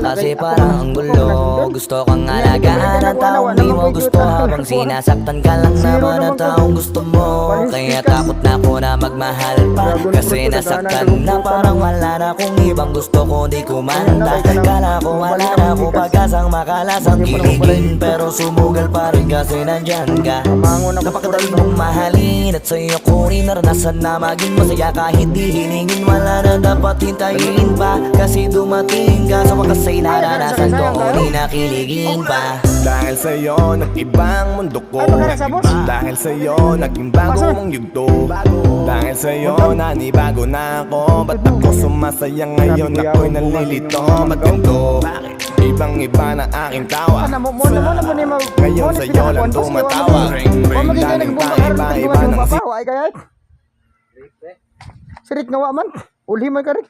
kasi parang ang gulo. Gusto kang alagaan at taong di mo gusto, habang sinasaktan ka lang naman at taong gusto mo. Kaya takot na ako na magmahal pa, kasi nasaktan na parang wala na akong ibang gusto kundi kumanta. Kala ko wala na ako pag-asang makalasang kiligin, pero sumugal pa rin kasi nandyan ka. Napakadali mong mahalin at sa'yo ko rin naranasan na maging masaya kahit di hilingin. Wala na dapat hintayin pa, kasi dumating ka. Sa wakas ay naranasan ko, di nakiligin pa. Dahil sa'yo nag-ibang mundo ko, dahil sa'yo naging bago mong yugto. Dahil sa'yo nanibago na ako, ba't ako sumasaya ngayon? Ako'y nalilito, ba't ganito? Ibang iba na aking tawa, ngayon sa'yo lang tumatawa. Daling pa iba-iba ng Sirik nga wa man, uli man ka rik.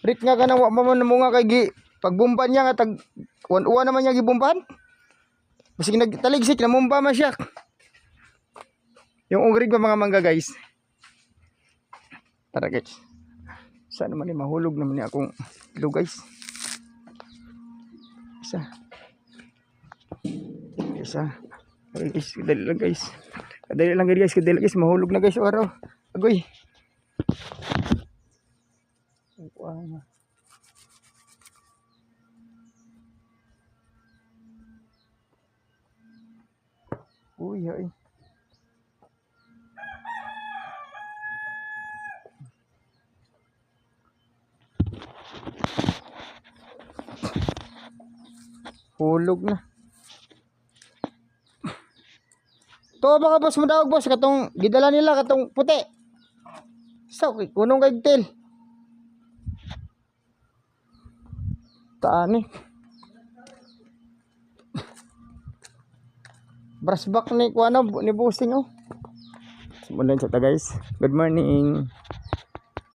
Rik nga ka na wa man mo nga kay gi pagbumpan niya nga tag uwan naman niya gibumpan. Bisig nagtaligsik na mumpa man siya. Yung ungrig pa mga mangga guys. Tara guys. Saan naman ni mahulog naman ni akong ilo guys. Isa. Tara guys, kadali lang guys. Kadali guys, mahulog na guys araw. Agoy. Uy, ay. Hulog na. To mga boss mo daw boss katong gidala nila katong puti. So, kunong kagtil. Taan eh. Brush back ni kuano ni boosting oh. Simulan sa ta guys. Good morning.